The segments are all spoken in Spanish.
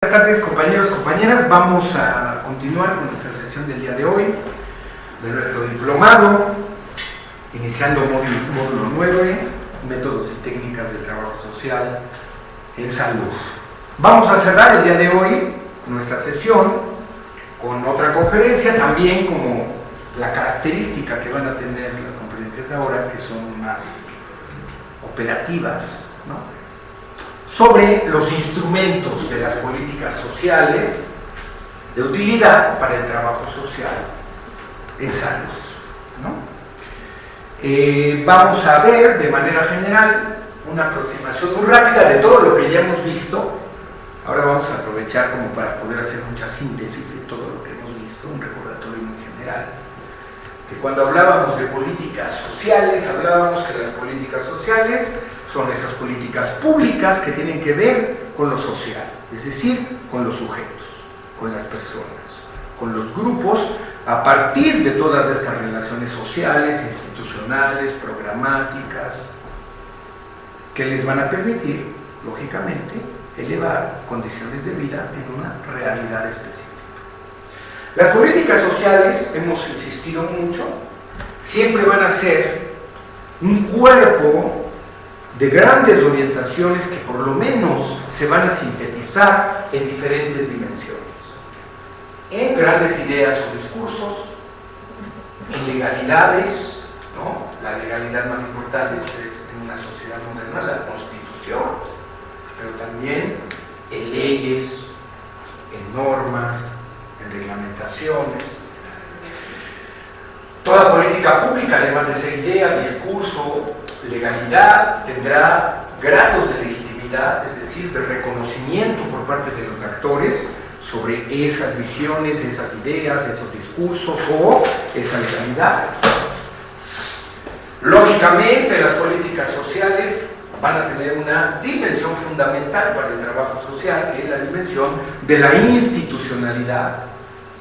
Buenas tardes, compañeros, compañeras. Vamos a continuar con nuestra sesión del día de hoy de nuestro diplomado, iniciando módulo 9, métodos y técnicas del trabajo social en salud. Vamos a cerrar el día de hoy nuestra sesión con otra conferencia, también como la característica que van a tener las conferencias de ahora, que son más operativas, ¿no?, sobre los instrumentos de las políticas sociales de utilidad para el trabajo social en salud, ¿no? Vamos a ver de manera general una aproximación muy rápida de todo lo que ya hemos visto. Ahora vamos a aprovechar como para poder hacer mucha síntesis de todo lo que hemos visto, un recordatorio muy general. Que cuando hablábamos de políticas sociales, hablábamos que las políticas sociales son esas políticas públicas que tienen que ver con lo social, es decir, con los sujetos, con las personas, con los grupos, a partir de todas estas relaciones sociales, institucionales, programáticas, que les van a permitir, lógicamente, elevar condiciones de vida en una realidad específica. Las políticas sociales, hemos insistido mucho, siempre van a ser un cuerpo de grandes orientaciones que por lo menos se van a sintetizar en diferentes dimensiones, en grandes ideas o discursos, en legalidades, ¿no? La legalidad más importante pues, es en una sociedad moderna la Constitución, pero también en leyes, en normas, en reglamentaciones. Toda política pública, además de ser idea, discurso, legalidad, tendrá grados de legitimidad, es decir, de reconocimiento por parte de los actores sobre esas visiones, esas ideas, esos discursos o esa legalidad. Lógicamente, las políticas sociales van a tener una dimensión fundamental para el trabajo social, que es la dimensión de la institucionalidad,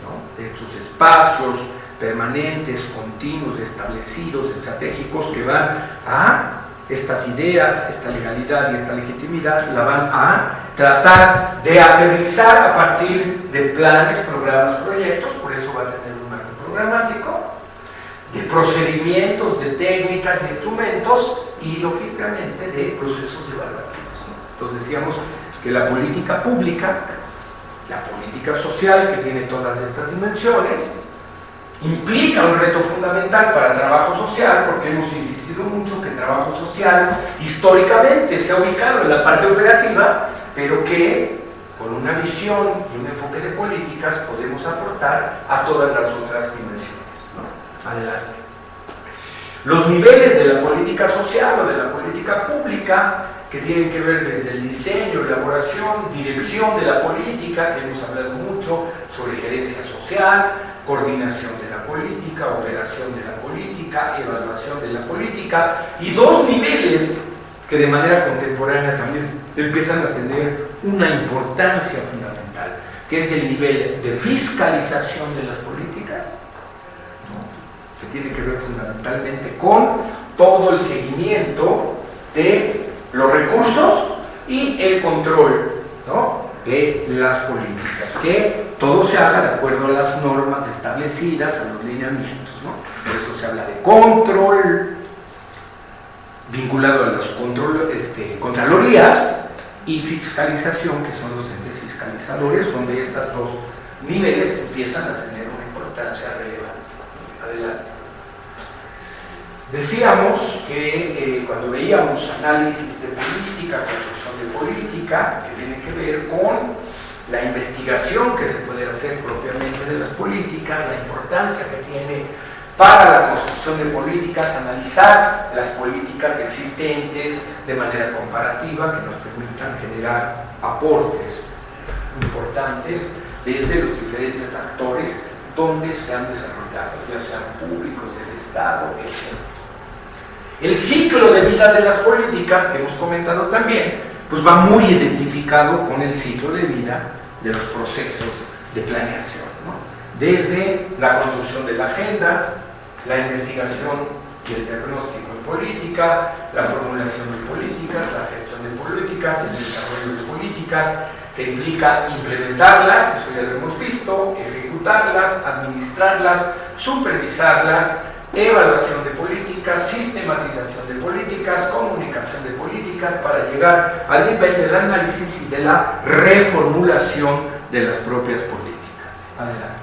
¿no?, de estos espacios permanentes, continuos, establecidos, estratégicos, que van a estas ideas, esta legalidad y esta legitimidad, la van a tratar de aterrizar a partir de planes, programas, proyectos. Por eso va a tener un marco programático, de procedimientos, de técnicas, de instrumentos y, lógicamente, de procesos evaluativos, ¿no? Entonces decíamos que la política pública, la política social, que tiene todas estas dimensiones, implica un reto fundamental para el trabajo social, porque hemos insistido mucho que el trabajo social históricamente se ha ubicado en la parte operativa, pero que con una visión y un enfoque de políticas podemos aportar a todas las otras dimensiones, ¿no? Adelante. Los niveles de la política social o de la política pública, que tienen que ver desde el diseño, elaboración, dirección de la política, que hemos hablado mucho sobre gerencia social, coordinación de la política, operación de la política, evaluación de la política, y dos niveles que de manera contemporánea también empiezan a tener una importancia fundamental, que es el nivel de fiscalización de las políticas, ¿no?, que tiene que ver fundamentalmente con todo el seguimiento de los recursos y el control, ¿no?, de las políticas, que todo se haga de acuerdo a las normas establecidas, a los lineamientos, ¿no? Por eso se habla de control vinculado a las contralorías y fiscalización, que son los entes fiscalizadores, donde estos dos niveles empiezan a tener una importancia relevante. Adelante. Decíamos que cuando veíamos análisis de política, construcción de política, que tiene que ver con la investigación que se puede hacer propiamente de las políticas, la importancia que tiene para la construcción de políticas, analizar las políticas existentes de manera comparativa, que nos permitan generar aportes importantes desde los diferentes actores donde se han desarrollado, ya sean públicos, del Estado, etc. El ciclo de vida de las políticas, que hemos comentado también, pues va muy identificado con el ciclo de vida de los procesos de planeación, ¿no? Desde la construcción de la agenda, la investigación y el diagnóstico en política, la formulación de políticas, la gestión de políticas, el desarrollo de políticas, que implica implementarlas, eso ya lo hemos visto, ejecutarlas, administrarlas, supervisarlas, evaluación de políticas, sistematización de políticas, comunicación de políticas para llegar al nivel del análisis y de la reformulación de las propias políticas. Adelante.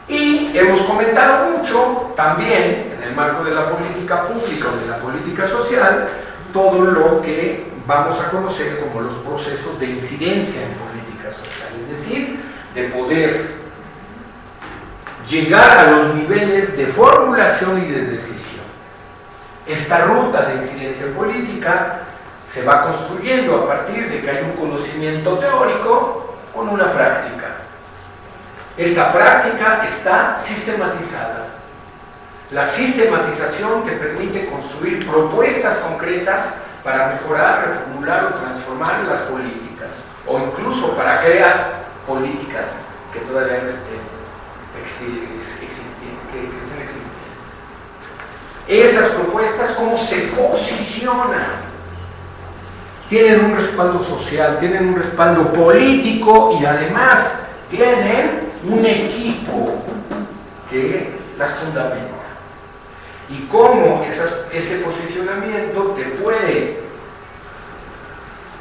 Y hemos comentado mucho también en el marco de la política pública o de la política social todo lo que vamos a conocer como los procesos de incidencia en política social, es decir, de poder llegar a los niveles de formulación y de decisión. Esta ruta de incidencia política se va construyendo a partir de que hay un conocimiento teórico con una práctica. Esa práctica está sistematizada. La sistematización te permite construir propuestas concretas para mejorar, reformular o transformar las políticas, o incluso para crear políticas que todavía no estén existiendo. Esas propuestas, ¿cómo se posicionan? Tienen un respaldo social, tienen un respaldo político y además tienen un equipo que las fundamenta. Y cómo ese posicionamiento te puede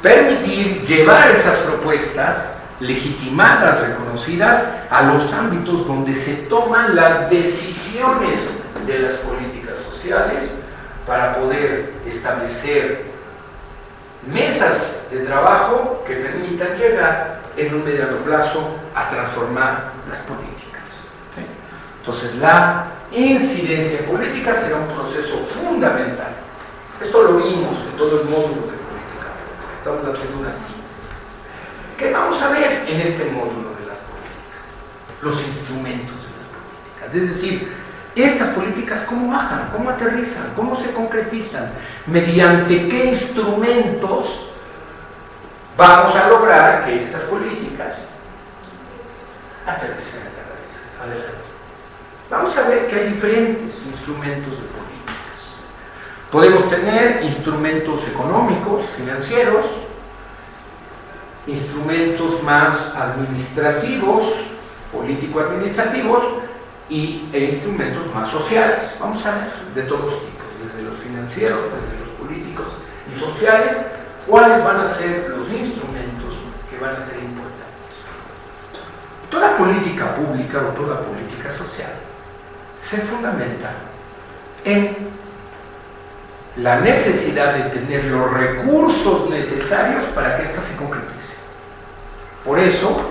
permitir llevar esas propuestas legitimadas, reconocidas, a los ámbitos donde se toman las decisiones de las políticas sociales para poder establecer mesas de trabajo que permitan llegar en un mediano plazo a transformar las políticas. ¿Sí? Entonces, la incidencia política será un proceso fundamental. Esto lo vimos en todo el módulo de política pública. Estamos haciendo una cita. ¿Qué vamos a ver en este módulo de las políticas? Los instrumentos de las políticas. Es decir, estas políticas, ¿cómo bajan? ¿Cómo aterrizan? ¿Cómo se concretizan? ¿Mediante qué instrumentos vamos a lograr que estas políticas aterricen en la realidad? Adelante. Vamos a ver que hay diferentes instrumentos de políticas. Podemos tener instrumentos económicos, financieros, instrumentos más administrativos, político-administrativos, e instrumentos más sociales. Vamos a ver de todos tipos, desde los financieros, desde los políticos y sociales, cuáles van a ser los instrumentos que van a ser importantes. Toda política pública o toda política social se fundamenta en la necesidad de tener los recursos necesarios para que ésta se concretice. Por eso,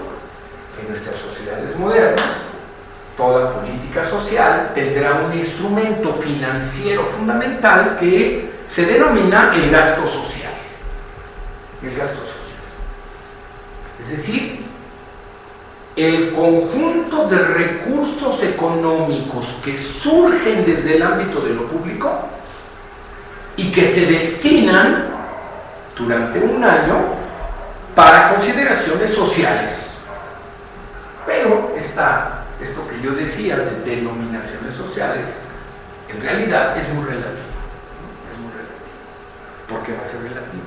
en nuestras sociedades modernas, toda política social tendrá un instrumento financiero fundamental que se denomina el gasto social. El gasto social. Es decir, el conjunto de recursos económicos que surgen desde el ámbito de lo público y que se destinan durante un año para consideraciones sociales. Pero esto que yo decía de denominaciones sociales, en realidad es muy relativo. Es muy relativo. ¿Por qué va a ser relativo?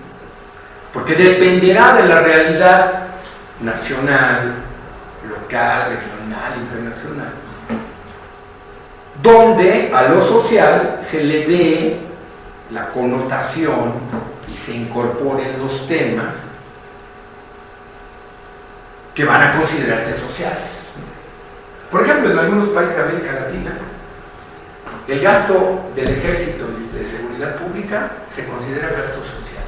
Porque dependerá de la realidad nacional, local, regional, internacional, donde a lo social se le dé la connotación y se incorporen los temas que van a considerarse sociales. Por ejemplo, en algunos países de América Latina, el gasto del ejército de seguridad pública se considera gasto social.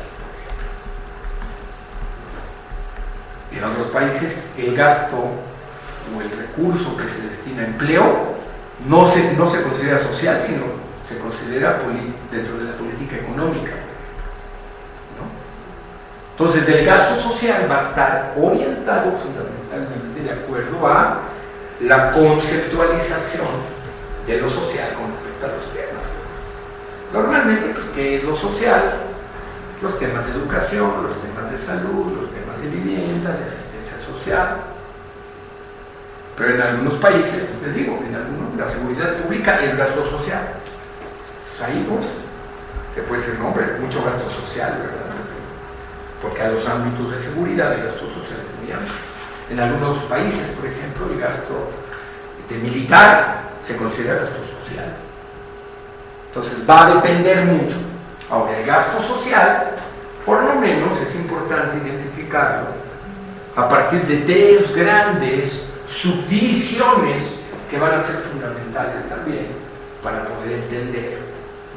En otros países, el gasto o el recurso que se destina a empleo no se considera social, sino se considera dentro de la política económica, ¿no? Entonces, el gasto social va a estar orientado fundamentalmente de acuerdo a la conceptualización de lo social con respecto a los temas. Normalmente, pues, ¿qué es lo social? Los temas de educación, los temas de salud, los temas de vivienda, de asistencia social. Pero en algunos países, les digo, la seguridad pública es gasto social. Pues ahí, pues, se puede decir, no, hombre, mucho gasto social, ¿verdad? porque a los ámbitos de seguridad el gasto social es muy amplio. En algunos países, por ejemplo, el gasto de militar se considera gasto social. Entonces va a depender mucho. Ahora, el gasto social, por lo menos es importante identificarlo a partir de 3 grandes subdivisiones que van a ser fundamentales también para poder entender,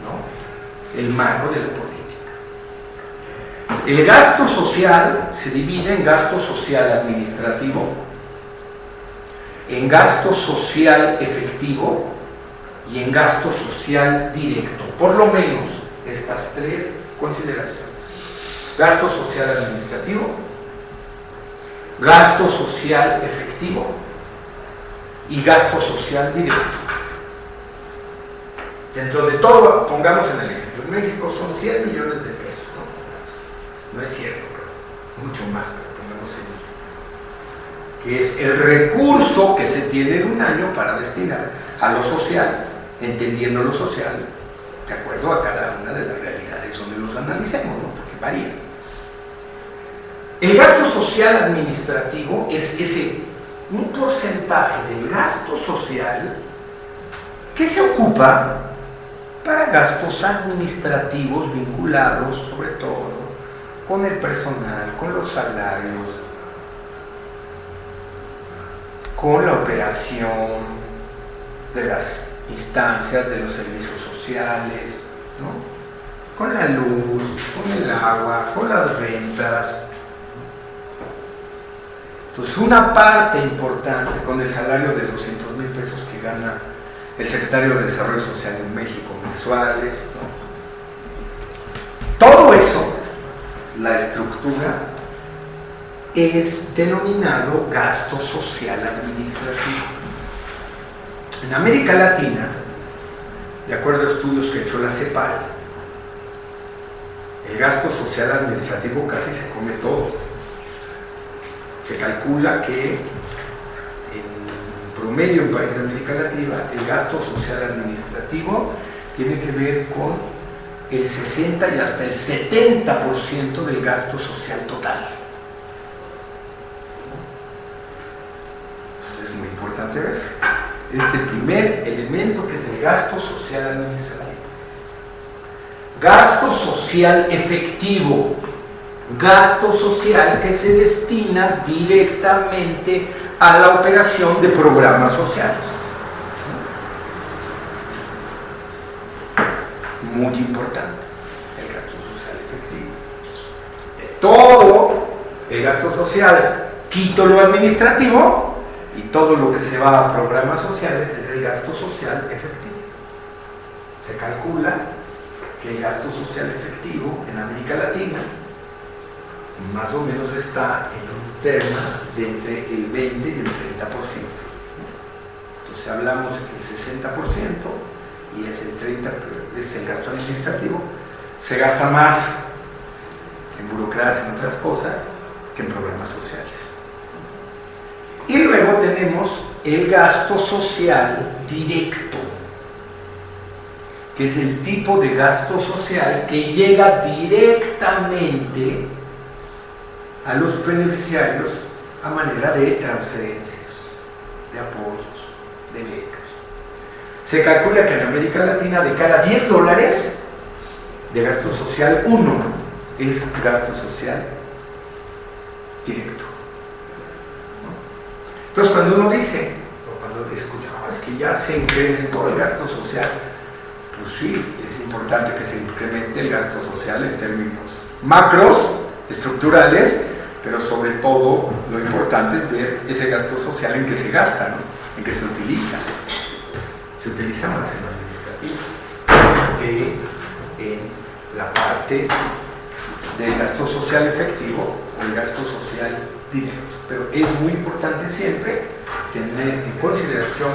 ¿no?, el marco de la política. El gasto social se divide en gasto social administrativo, en gasto social efectivo y en gasto social directo. Por lo menos estas 3 consideraciones: gasto social administrativo, gasto social efectivo y gasto social directo. Dentro de todo, pongamos en el ejemplo, en México son 100 millones de pesos, ¿no? No es cierto, pero mucho más, pero pongamos en que es el recurso que se tiene en un año para destinar a lo social, entendiendo lo social de acuerdo a cada una de las realidades donde los analicemos, ¿no?, porque varía. El gasto social administrativo es un porcentaje del gasto social que se ocupa para gastos administrativos vinculados sobre todo con el personal, con los salarios, con la operación de las instancias de los servicios sociales, ¿no?, con la luz, con el agua, con las rentas. Entonces, una parte importante, con el salario de 200,000 pesos que gana el secretario de Desarrollo Social en México mensuales, ¿no?, todo eso, la estructura, es denominado gasto social administrativo. En América Latina, de acuerdo a estudios que ha hecho la CEPAL, el gasto social administrativo casi se come todo. Se calcula que en promedio en países de América Latina el gasto social administrativo tiene que ver con el 60 y hasta el 70% del gasto social total. Entonces es muy importante ver este primer elemento, que es el gasto social administrativo. Gasto social efectivo. Gasto social que se destina directamente a la operación de programas sociales. Muy importante, el gasto social efectivo. De todo el gasto social, quito lo administrativo y todo lo que se va a programas sociales es el gasto social efectivo. Se calcula que el gasto social efectivo en América Latina más o menos está en un tema de entre el 20 y el 30%. Entonces hablamos de que el 60% y es el 30% es el gasto administrativo. Se gasta más en burocracia, en otras cosas, que en programas sociales. Y luego tenemos el gasto social directo, que es el tipo de gasto social que llega directamente a los beneficiarios a manera de transferencias, de apoyos, de becas. Se calcula que en América Latina de cada $10 de gasto social, 1 es gasto social directo, ¿no? Entonces cuando uno dice, o cuando escucha, es que ya se incrementó el gasto social, pues sí, es importante que se incremente el gasto social en términos macros, estructurales, pero sobre todo lo importante es ver ese gasto social en que se gasta, ¿no?, en que se utiliza. Se utiliza más en lo administrativo que en la parte del gasto social efectivo o el gasto social directo. Pero es muy importante siempre tener en consideración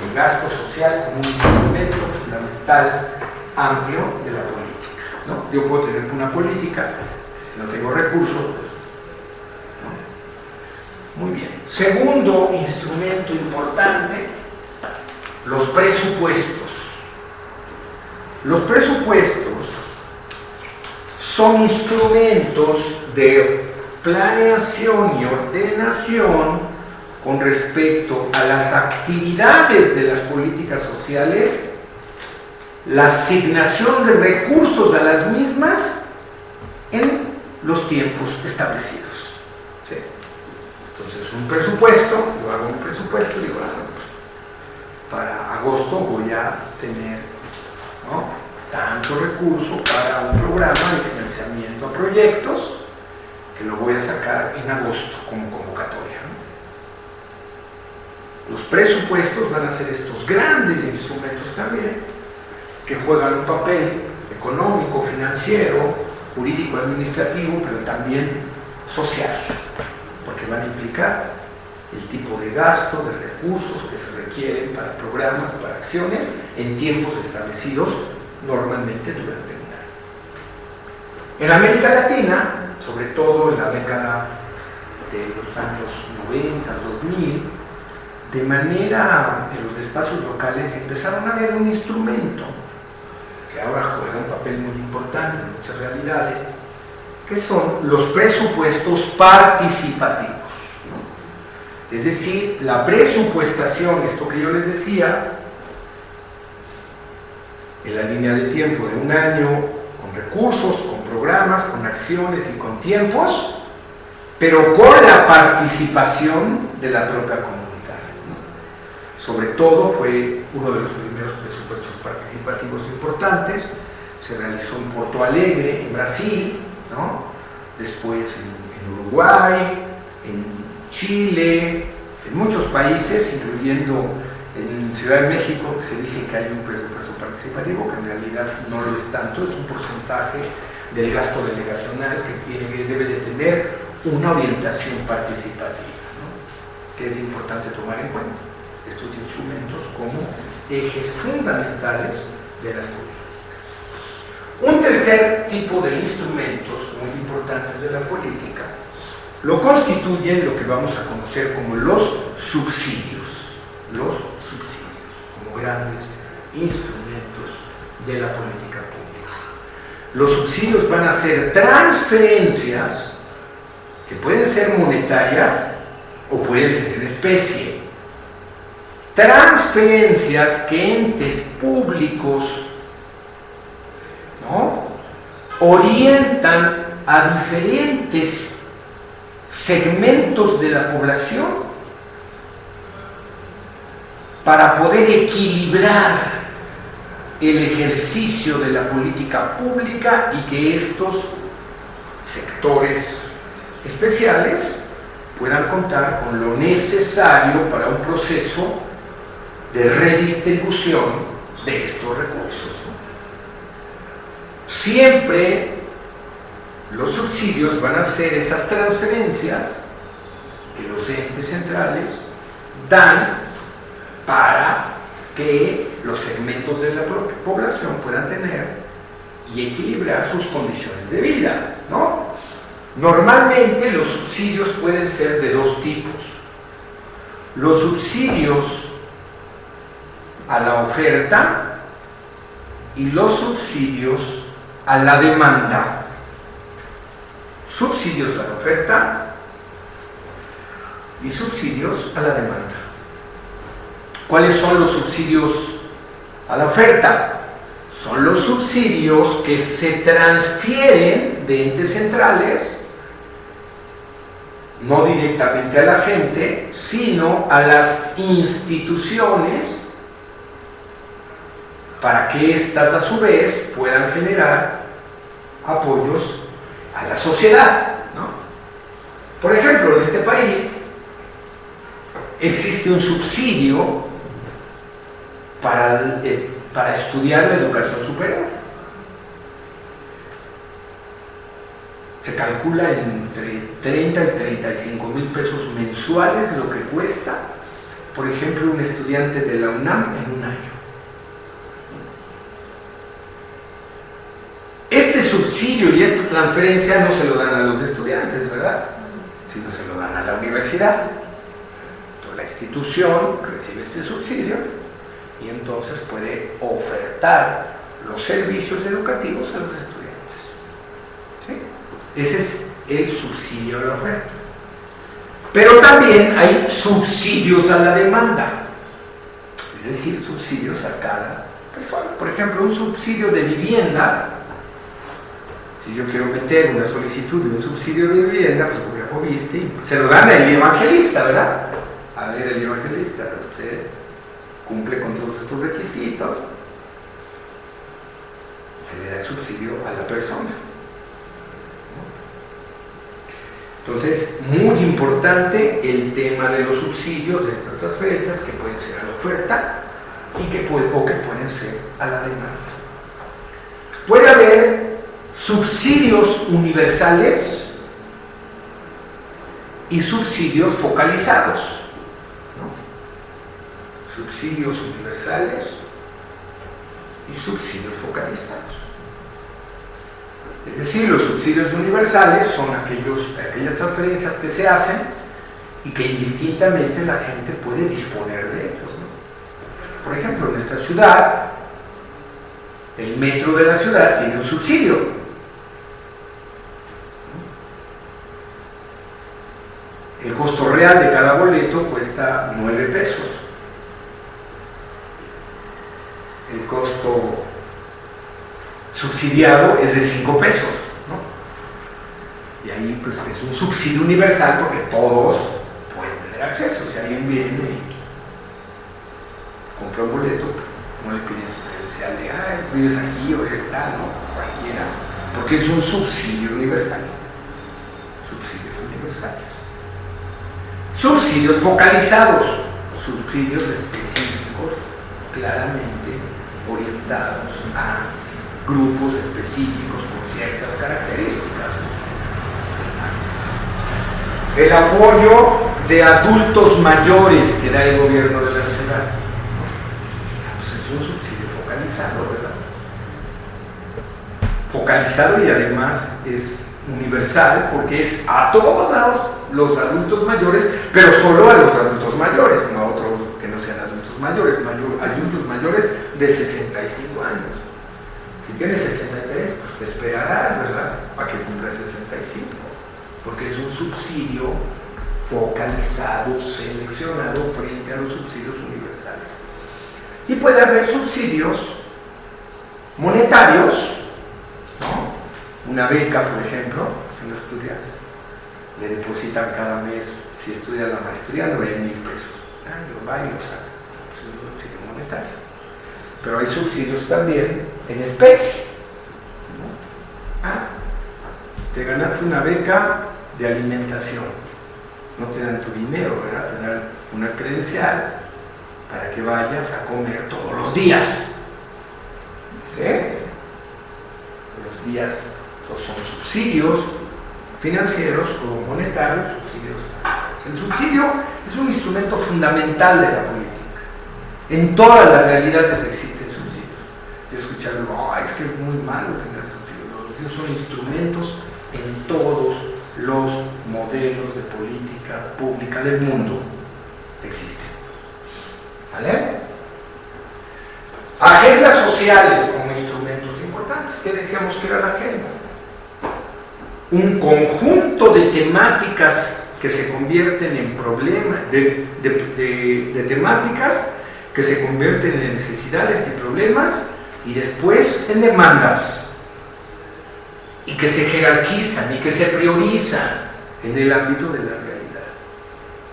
el gasto social como un instrumento fundamental amplio de la política, ¿no? Yo puedo tener una política, si no tengo recursos, pues, ¿no? Muy bien. Segundo instrumento importante, los presupuestos. Los presupuestos son instrumentos de planeación y ordenación con respecto a las actividades de las políticas sociales, la asignación de recursos a las mismas en los tiempos establecidos. ¿Sí? Entonces, un presupuesto, yo hago un presupuesto y digo, para agosto voy a tener, ¿no?, tanto recurso para un programa de financiamiento a proyectos que lo voy a sacar en agosto como convocatoria, ¿no? Los presupuestos van a ser estos grandes instrumentos también que juegan un papel económico, financiero, jurídico, administrativo, pero también social, porque van a implicar el tipo de gasto, de recursos que se requieren para programas, para acciones en tiempos establecidos normalmente durante un año. En América Latina, sobre todo en la década de los años 90, 2000, de manera en los espacios locales empezaron a ver un instrumento que ahora juega un papel muy importante en muchas realidades, que son los presupuestos participativos, ¿no? Es decir, la presupuestación, esto que yo les decía, en la línea de tiempo de un año, con recursos, con programas, con acciones y con tiempos, pero con la participación de la propia comunidad, ¿no? Sobre todo fue uno de los primeros presupuestos participativos importantes, se realizó en Porto Alegre, en Brasil, ¿no? Después en Uruguay, en Chile, en muchos países, incluyendo en Ciudad de México, se dice que hay un presupuesto participativo, que en realidad no lo es tanto, es un porcentaje del gasto delegacional que debe de tener una orientación participativa, ¿no?, que es importante tomar en cuenta estos instrumentos como ejes fundamentales de las políticas. Un tercer tipo de instrumentos muy importantes de la política lo constituyen lo que vamos a conocer como los subsidios, como grandes instrumentos de la política pública. Los subsidios van a ser transferencias que pueden ser monetarias o pueden ser en especie. Transferencias que entes públicos, ¿no?, orientan a diferentes segmentos de la población para poder equilibrar el ejercicio de la política pública y que estos sectores especiales puedan contar con lo necesario para un proceso de redistribución de estos recursos, ¿no? Siempre los subsidios van a ser esas transferencias que los entes centrales dan para que los segmentos de la población puedan tener y equilibrar sus condiciones de vida, ¿no? Normalmente los subsidios pueden ser de dos tipos. Los subsidios a la oferta y los subsidios a la demanda. Subsidios a la oferta y subsidios a la demanda. ¿Cuáles son los subsidios a la oferta? Son los subsidios que se transfieren de entes centrales, no directamente a la gente, sino a las instituciones, para que éstas a su vez puedan generar apoyos a la sociedad, ¿no? Por ejemplo, en este país existe un subsidio para estudiar la educación superior. Se calcula entre 30 y 35 mil pesos mensuales lo que cuesta, por ejemplo, un estudiante de la UNAM en un año. Este subsidio y esta transferencia no se lo dan a los estudiantes, ¿verdad?, sino se lo dan a la universidad. Entonces la institución recibe este subsidio y entonces puede ofertar los servicios educativos a los estudiantes. Ese es el subsidio a la oferta. Pero también hay subsidios a la demanda, es decir, subsidios a cada persona. Por ejemplo, un subsidio de vivienda. Si yo quiero meter una solicitud de un subsidio de vivienda, pues voy a Fobiste y se lo dan al evangelista, ¿verdad? A ver, el evangelista, usted cumple con todos estos requisitos, se le da el subsidio a la persona. Entonces, muy importante el tema de los subsidios, de estas transferencias que pueden ser a la oferta o que pueden ser a la demanda. Puede haber subsidios universales y subsidios focalizados, ¿no? Subsidios universales y subsidios focalizados. Es decir, los subsidios universales son aquellas transferencias que se hacen y que indistintamente la gente puede disponer de ellos, ¿no? Por ejemplo, en nuestra ciudad, el metro de la ciudad tiene un subsidio. El costo real de cada boleto cuesta 9 pesos. El costo subsidiado es de 5 pesos, ¿no? Y ahí pues es un subsidio universal porque todos pueden tener acceso. Si alguien viene y compra un boleto, no le piden su credencial de vives aquí o eres tal, ¿no? Cualquiera, porque es un subsidio universal. Subsidios universales. Subsidios focalizados, subsidios específicos, claramente orientados a grupos específicos con ciertas características. El apoyo de adultos mayores que da el gobierno de la ciudad, pues es un subsidio focalizado, ¿verdad? Focalizado y además es universal porque es a todos los adultos mayores, pero solo a los adultos mayores, no a otros que no sean adultos mayores, adultos mayores de 65 años. Si tienes 63, pues te esperarás, ¿verdad?, para que cumplas 65, porque es un subsidio focalizado, seleccionado frente a los subsidios universales. Y puede haber subsidios monetarios, ¿no? Una beca, por ejemplo, si uno estudia, le depositan cada mes, si estudia la maestría, 9,000 pesos. Lo va y lo saca. Es un subsidio monetario. Pero hay subsidios también en especie, ¿no? Te ganaste una beca de alimentación. No te dan tu dinero, ¿verdad? Te dan una credencial para que vayas a comer todos los días. ¿Sí? Los días son subsidios financieros o monetarios, subsidios. El subsidio es un instrumento fundamental de la política. En todas las realidades existen subsidios. Yo he escuchado, es que es muy malo tener subsidios. Los subsidios son instrumentos en todos los modelos de política pública del mundo. Existen. ¿Vale? Agendas sociales como instrumentos importantes. ¿Qué decíamos que era la agenda? Un conjunto de temáticas que se convierten en problemas, de temáticas que se convierten en necesidades y problemas y después en demandas y que se jerarquizan y que se priorizan en el ámbito de la realidad,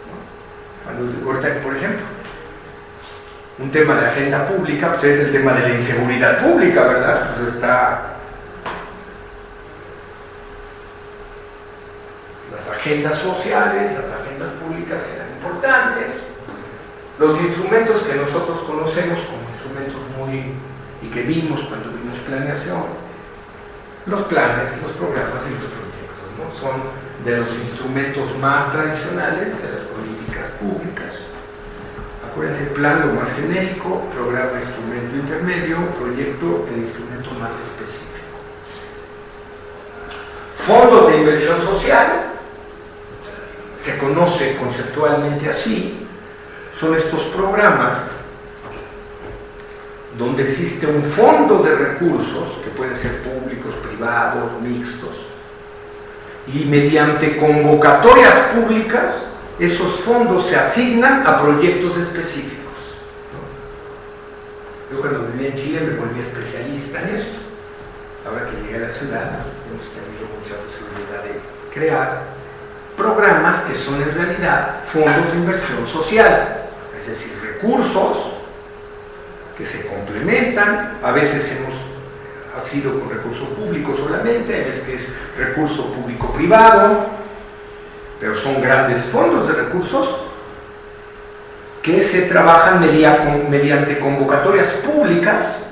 ¿no? Ahorita, por ejemplo, un tema de agenda pública pues es el tema de la inseguridad pública, ¿verdad? Pues está las agendas sociales, las agendas públicas eran importantes. Los instrumentos que nosotros conocemos como instrumentos y que vimos cuando vimos planeación, los planes, los programas y los proyectos, ¿no? Son de los instrumentos más tradicionales de las políticas públicas. Acuérdense, plan lo más genérico, programa instrumento intermedio, proyecto el instrumento más específico. Fondos de inversión social, se conoce conceptualmente así, son estos programas donde existe un fondo de recursos que pueden ser públicos, privados, mixtos, y mediante convocatorias públicas esos fondos se asignan a proyectos específicos. Yo cuando viví en Chile me volví especialista en esto. Ahora que llegué a la ciudad hemos tenido mucha posibilidad de crear programas que son en realidad fondos de inversión social, es decir, recursos que se complementan. A veces ha sido con recurso público solamente, a veces que es recurso público-privado, pero son grandes fondos de recursos que se trabajan mediante convocatorias públicas,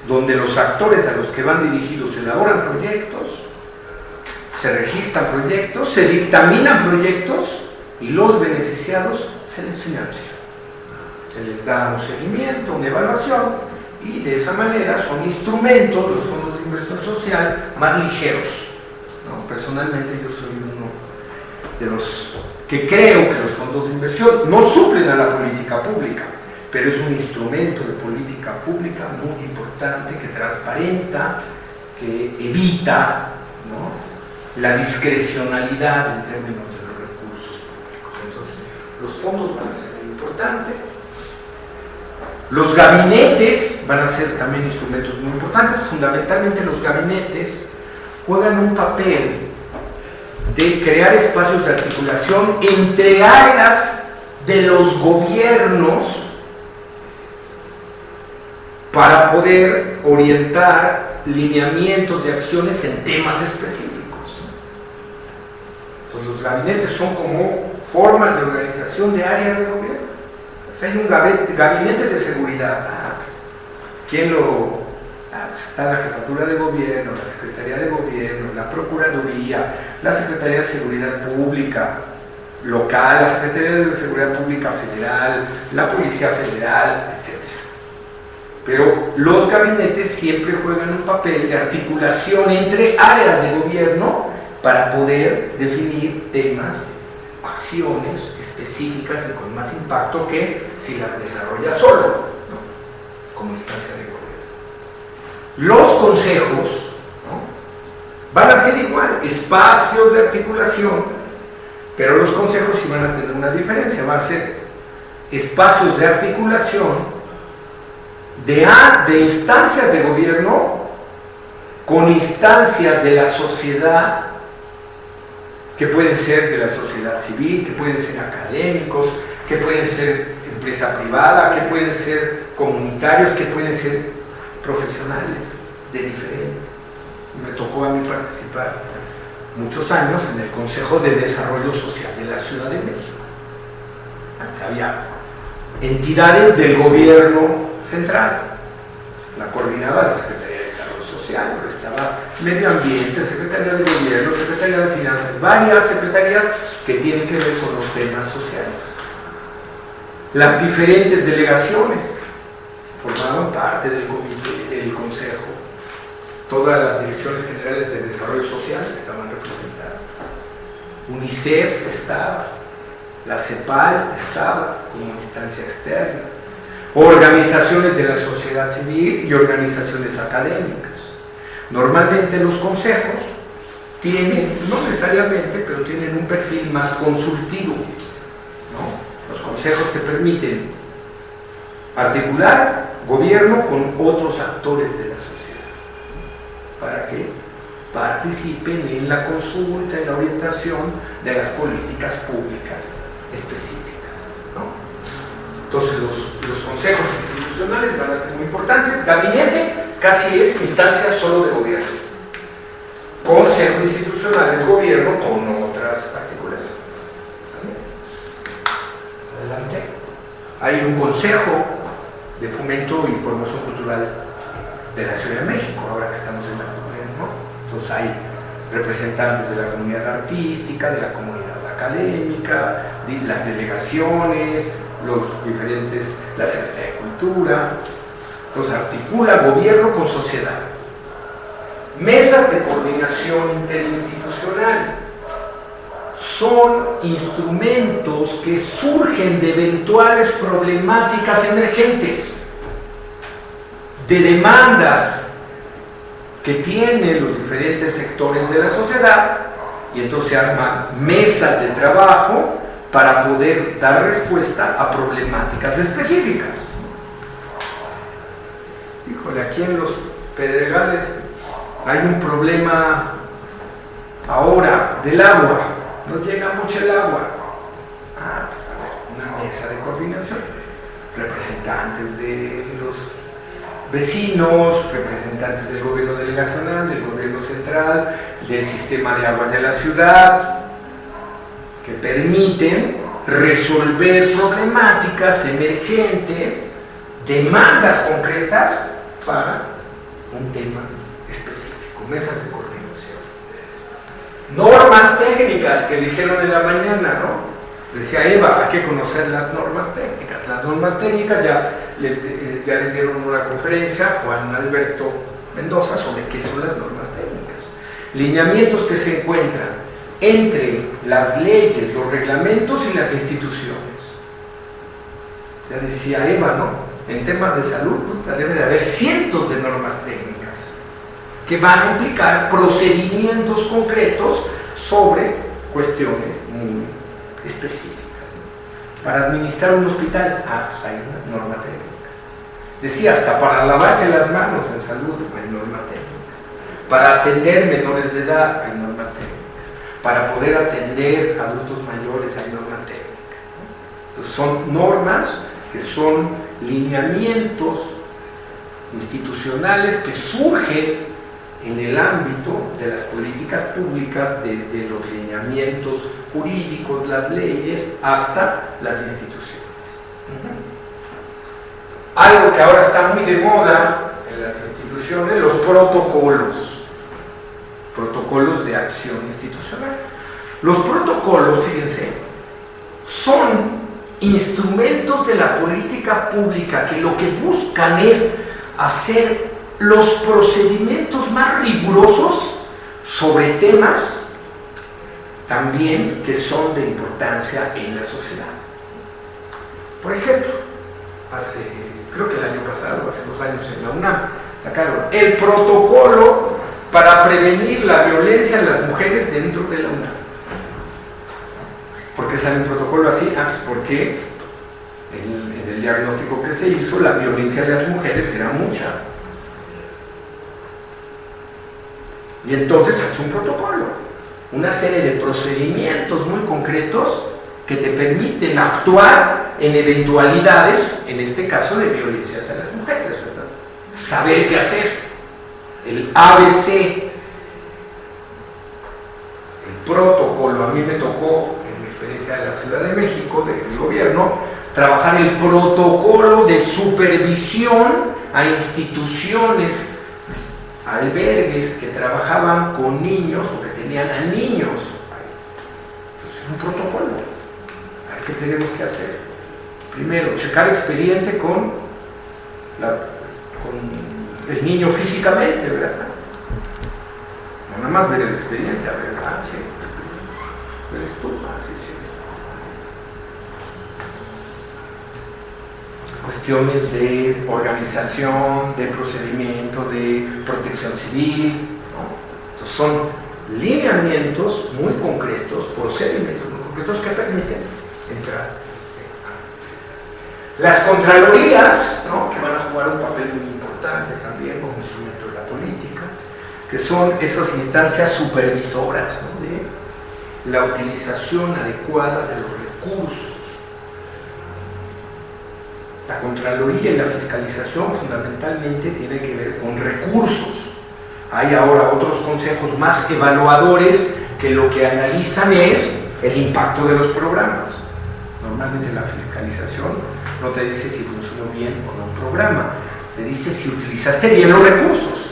donde los actores a los que van dirigidos elaboran proyectos, se registran proyectos, se dictaminan proyectos y los beneficiados se les financian. Se les da un seguimiento, una evaluación, y de esa manera son instrumentos, los fondos de inversión social, más ligeros, ¿no? Personalmente yo soy uno de los que creo que los fondos de inversión no suplen a la política pública, pero es un instrumento de política pública muy importante que transparenta, que evita, ¿no?, la discrecionalidad en términos de los recursos públicos. Entonces, los fondos van a ser muy importantes. Los gabinetes van a ser también instrumentos muy importantes. Fundamentalmente los gabinetes juegan un papel de crear espacios de articulación entre áreas de los gobiernos para poder orientar lineamientos de acciones en temas específicos. Entonces, los gabinetes son como formas de organización de áreas de gobierno. Hay un gabinete de seguridad. Está la Jefatura de Gobierno, la Secretaría de Gobierno, la Procuraduría, la Secretaría de Seguridad Pública local, la Secretaría de Seguridad Pública Federal, la Policía Federal, etc. Pero los gabinetes siempre juegan un papel de articulación entre áreas de gobierno para poder definir temas, acciones específicas y con más impacto que si las desarrolla solo, ¿no?, como instancia de gobierno. Los consejos, ¿no?, van a ser igual, espacios de articulación, pero los consejos sí van a tener una diferencia, van a ser espacios de articulación de instancias de gobierno con instancias de la sociedad, que pueden ser de la sociedad civil, que pueden ser académicos, que pueden ser empresa privada, que pueden ser comunitarios, que pueden ser profesionales de diferente. Me tocó a mí participar muchos años en el Consejo de Desarrollo Social de la Ciudad de México. Había entidades del gobierno central, la coordinaba la Secretaría de Desarrollo Social, pero estaba Medio Ambiente, Secretaría de Gobierno, Secretaría de Finanzas, varias secretarías que tienen que ver con los temas sociales. Las diferentes delegaciones formaban parte del Consejo. Todas las direcciones generales de desarrollo social estaban representadas. UNICEF estaba, la CEPAL estaba como instancia externa, organizaciones de la sociedad civil y organizaciones académicas. Normalmente los consejos tienen, no necesariamente, pero tienen un perfil más consultivo, ¿no? Los consejos te permiten articular gobierno con otros actores de la sociedad para que participen en la consulta y la orientación de las políticas públicas específicas, ¿no? Entonces los consejos institucionales van a ser muy importantes. Gabinete casi es instancia solo de gobierno. Consejo institucional es gobierno con otras articulaciones. Adelante. Hay un consejo de fomento y promoción cultural de la Ciudad de México, ahora que estamos en la pandemia, ¿no? Entonces hay representantes de la comunidad artística, de la comunidad académica, de las delegaciones, la Secretaría de Cultura. Entonces articula gobierno con sociedad. Mesas de coordinación interinstitucional son instrumentos que surgen de eventuales problemáticas emergentes, de demandas que tienen los diferentes sectores de la sociedad y entonces se arman mesas de trabajo para poder dar respuesta a problemáticas específicas. Híjole, aquí en los Pedregales hay un problema ahora del agua, no llega mucho el agua. Pues a ver, una mesa de coordinación, representantes de los vecinos, representantes del gobierno delegacional, del gobierno central, del sistema de aguas de la ciudad, que permiten resolver problemáticas emergentes, demandas concretas para un tema específico, mesas de coordinación. Normas técnicas que dijeron en la mañana, ¿no? Decía Eva, hay que conocer las normas técnicas. Las normas técnicas ya les dieron una conferencia, Juan Alberto Mendoza, sobre qué son las normas técnicas. Lineamientos que se encuentran entre las leyes, los reglamentos y las instituciones. Ya decía Eva, ¿no? En temas de salud, debe de haber cientos de normas técnicas que van a implicar procedimientos concretos sobre cuestiones muy específicas, ¿no? Para administrar un hospital, pues hay una norma técnica. Decía, hasta para lavarse las manos en salud hay norma técnica. Para atender menores de edad hay norma técnica. Para poder atender adultos mayores hay norma técnica, ¿no? Entonces son normas que son lineamientos institucionales que surgen en el ámbito de las políticas públicas, desde los lineamientos jurídicos, las leyes, hasta las instituciones. Algo que ahora está muy de moda en las instituciones, los protocolos de acción institucional. Los protocolos, fíjense, son instrumentos de la política pública que lo que buscan es hacer los procedimientos más rigurosos sobre temas también que son de importancia en la sociedad. Por ejemplo, creo que el año pasado, hace 2 años en la UNAM, sacaron el protocolo para prevenir la violencia en las mujeres dentro de la UNAM. ¿Por qué sale un protocolo así? Pues porque en el diagnóstico que se hizo, la violencia de las mujeres era mucha. Y entonces hace un protocolo, una serie de procedimientos muy concretos que te permiten actuar en eventualidades, en este caso de violencia hacia las mujeres, ¿verdad? Saber qué hacer. El ABC, el protocolo. A mí me tocó, en mi experiencia de la Ciudad de México, del gobierno, trabajar el protocolo de supervisión a instituciones, albergues que trabajaban con niños o que tenían a niños. Entonces es un protocolo. A ver, ¿qué tenemos que hacer? Primero, checar expediente con el niño físicamente, ¿verdad? No nada más ver el expediente, a ver, sí, eres tú, sí, eres tú. Cuestiones de organización, de procedimiento, de protección civil, ¿no? Entonces son lineamientos muy concretos, procedimientos muy concretos que permiten entrar. Las contralorías, ¿no? Que van a jugar un papel muy importante también como instrumento de la política, que son esas instancias supervisoras, ¿no? De la utilización adecuada de los recursos. La Contraloría y la fiscalización fundamentalmente tienen que ver con recursos. Hay ahora otros consejos más evaluadores que lo que analizan es el impacto de los programas. Normalmente la fiscalización no te dice si funcionó bien o no un programa, te dice si utilizaste bien los recursos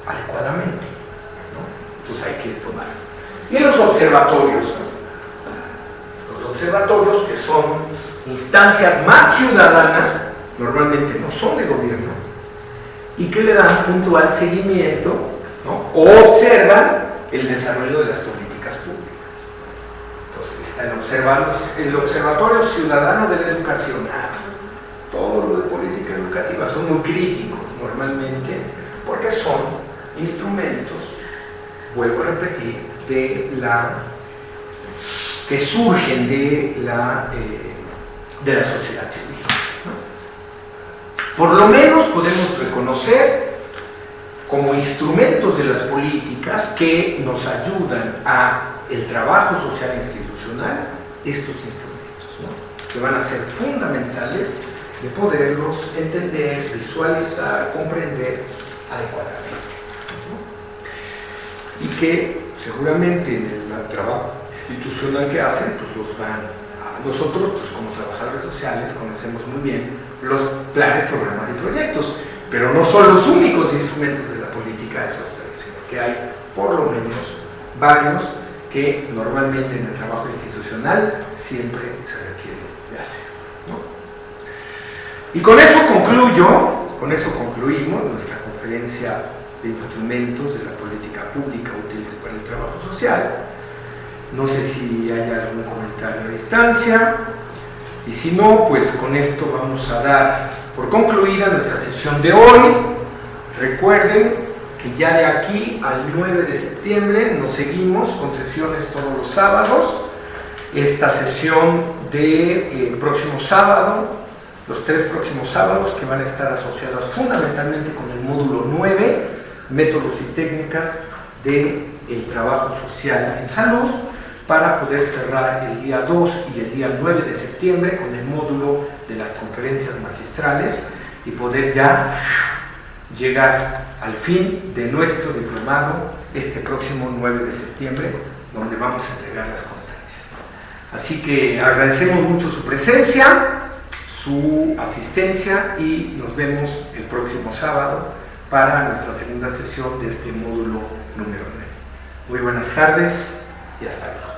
adecuadamente, ¿no? Entonces hay que tomar. Y los observatorios, ¿no? Los observatorios, que son instancias más ciudadanas, normalmente no son de gobierno, y que le dan puntual seguimiento, ¿no? O observan el desarrollo de las políticas públicas. Entonces está el Observatorio Ciudadano de la Educación. Todo lo de política educativa son muy críticos normalmente, porque son instrumentos, vuelvo a repetir, que surgen de la sociedad civil, ¿no? Por lo menos podemos reconocer como instrumentos de las políticas que nos ayudan a el trabajo social institucional estos instrumentos, ¿no? Que van a ser fundamentales de poderlos entender, visualizar, comprender adecuadamente, ¿no? Y que seguramente en el trabajo institucional que hacen, pues los van a nosotros, pues como trabajadores sociales, conocemos muy bien los planes, programas y proyectos, pero no son los únicos instrumentos de la política esos tres, sino que hay por lo menos varios que normalmente en el trabajo institucional siempre se requiere de hacer, ¿no? Y con eso concluimos nuestra conferencia de instrumentos de la política pública útiles para el trabajo social. No sé si hay algún comentario a distancia, y si no, pues con esto vamos a dar por concluida nuestra sesión de hoy. Recuerden que ya de aquí al 9 de septiembre nos seguimos con sesiones todos los sábados. Esta sesión de próximo sábado, los 3 próximos sábados, que van a estar asociados fundamentalmente con el módulo 9, métodos y técnicas del trabajo social en salud, para poder cerrar el día 2 y el día 9 de septiembre con el módulo de las conferencias magistrales y poder ya llegar al fin de nuestro diplomado este próximo 9 de septiembre, donde vamos a entregar las constancias. Así que agradecemos mucho su presencia, su asistencia, y nos vemos el próximo sábado para nuestra segunda sesión de este módulo número 9. Muy buenas tardes y hasta luego.